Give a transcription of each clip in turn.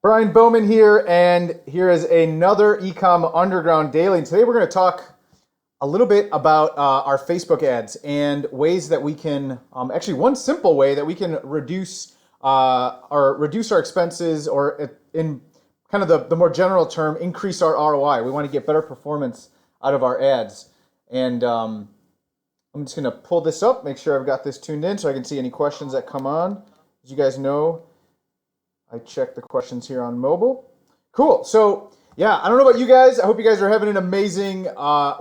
Brian Bowman here, and here is another eCom Underground Daily. And today we're going to talk a little bit about our Facebook ads and ways that we can, actually one simple way that we can reduce our expenses, or in kind of the more general term, increase our ROI. We want to get better performance out of our ads. And I'm just going to pull this up, make sure I've got this tuned in so I can see any questions that come on. As you guys know, I check the questions here on mobile. Cool. So yeah, I don't know about you guys. I hope you guys are having an amazing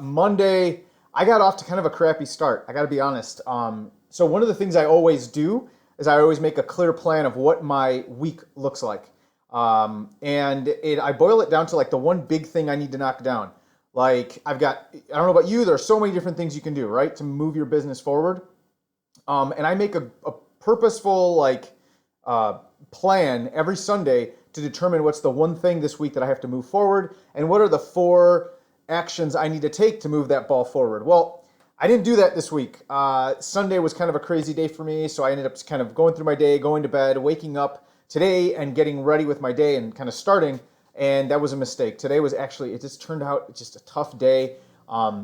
Monday. I got off to kind of a crappy start, I got to be honest. So one of the things I always do is I always make a clear plan of what my week looks like. I boil it down to like the one big thing I need to knock down. Like I don't know about you, there are so many different things you can do, right, to move your business forward. And I make a purposeful plan every Sunday to determine what's the one thing this week that I have to move forward, and what are the 4 actions I need to take to move that ball forward. Well, I didn't do that this week. Sunday was kind of a crazy day for me, so I ended up kind of going through my day, going to bed, waking up today and getting ready with my day and kind of starting, and that was a mistake. Today was actually, it just turned out just a tough day.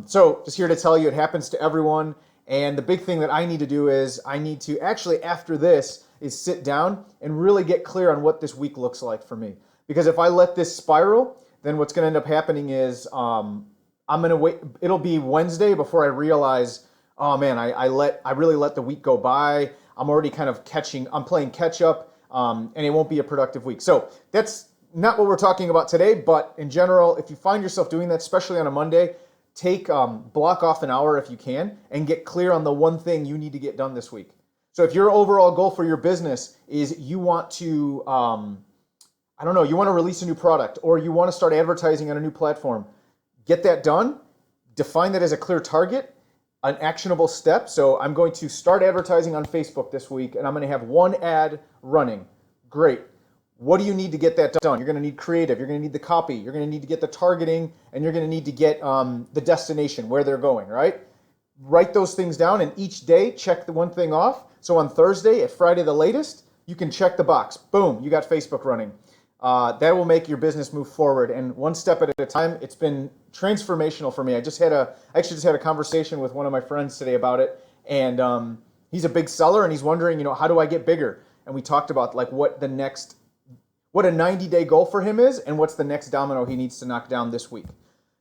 So just here to tell you, it happens to everyone, and the big thing that I need to do is I need to actually, after this, is sit down and really get clear on what this week looks like for me. Because if I let this spiral, then what's going to end up happening is I'm going to wait. It'll be Wednesday before I realize, oh man, I really let the week go by. I'm already kind of I'm playing catch up, and it won't be a productive week. So that's not what we're talking about today. But in general, if you find yourself doing that, especially on a Monday, block off an hour if you can and get clear on the one thing you need to get done this week. So if your overall goal for your business is you want to, you want to release a new product, or you want to start advertising on a new platform, get that done, define that as a clear target, an actionable step. So I'm going to start advertising on Facebook this week, and I'm going to have 1 ad running. Great. What do you need to get that done? You're going to need creative, you're going to need the copy, you're going to need to get the targeting, and you're going to need to get the destination, where they're going, right? Write those things down, and each day check the one thing off. So on Thursday, at Friday the latest, you can check the box. Boom, you got Facebook running. That will make your business move forward, and one step at a time. It's been transformational for me. I actually just had a conversation with one of my friends today about it, and he's a big seller, and he's wondering, how do I get bigger? And we talked about like what a 90-day goal for him is, and what's the next domino he needs to knock down this week.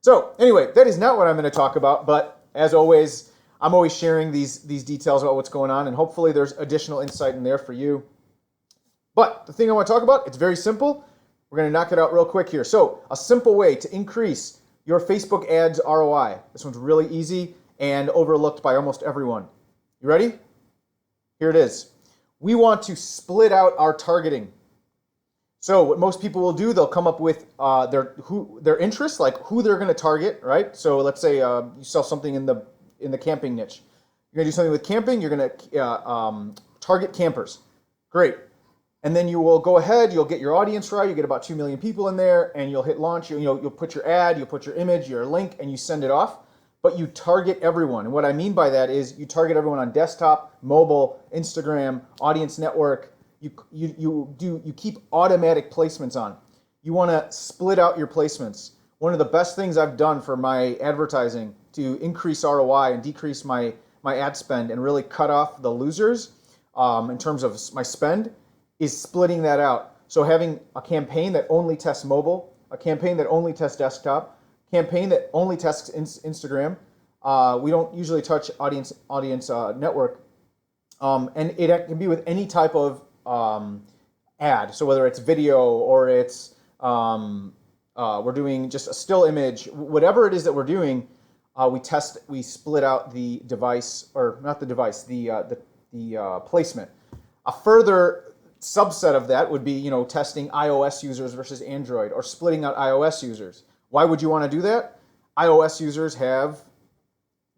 So anyway, that is not what I'm going to talk about, but as always, I'm always sharing these details about what's going on, and hopefully there's additional insight in there for you. But the thing I want to talk about, it's very simple. We're going to knock it out real quick here. So a simple way to increase your Facebook ads ROI. This one's really easy and overlooked by almost everyone. You ready? Here it is. We want to split out our targeting. So what most people will do, they'll come up with their interests, like who they're going to target, right? So let's say you sell something in the camping niche. You're going to do something with camping. You're going to target campers. Great. And then you will go ahead. You'll get your audience right. You get about 2 million people in there, and you'll hit launch. You'll put your ad, you'll put your image, your link, and you send it off. But you target everyone. And what I mean by that is you target everyone on desktop, mobile, Instagram, audience network. You keep automatic placements on. You want to split out your placements. One of the best things I've done for my advertising to increase ROI and decrease my ad spend and really cut off the losers in terms of my spend is splitting that out. So having a campaign that only tests mobile, a campaign that only tests desktop, campaign that only tests Instagram. We don't usually touch audience network, and it can be with any type of ad. So whether it's video or it's we're doing just a still image, whatever it is that we're doing, we split out the device, or not the device, the placement. A further subset of that would be, testing iOS users versus Android, or splitting out iOS users. Why would you want to do that? iOS users have a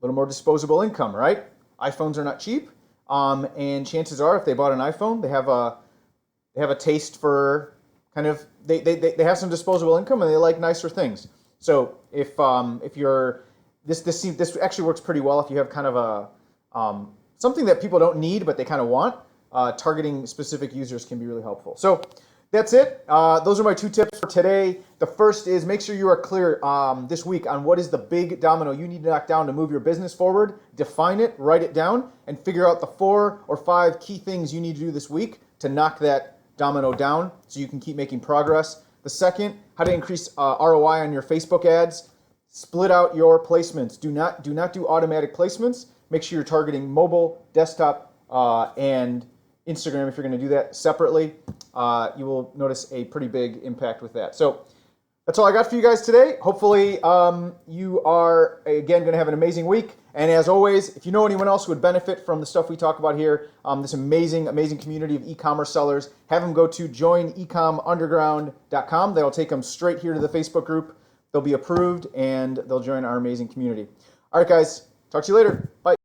little more disposable income, right? iPhones are not cheap, and chances are, if they bought an iPhone, they have a taste for kind of they have some disposable income, and they like nicer things. So if you're this actually works pretty well if you have kind of a something that people don't need but they kind of want. Targeting specific users can be really helpful. So That's it. Those are my 2 tips for today. The first is make sure you are clear this week on what is the big domino you need to knock down to move your business forward. Define it, write it down, and figure out the 4 or 5 key things you need to do this week to knock that domino down so you can keep making progress. The second, how to increase ROI on your Facebook ads. Split out your placements. Do not do automatic placements. Make sure you're targeting mobile, desktop, and Instagram if you're going to do that separately. You will notice a pretty big impact with that. So that's all I got for you guys today. Hopefully you are, again, going to have an amazing week. And as always, if you know anyone else who would benefit from the stuff we talk about here, this amazing community of e-commerce sellers, have them go to joinecomunderground.com. That'll take them straight here to the Facebook group. They'll be approved, and they'll join our amazing community. All right, guys. Talk to you later. Bye.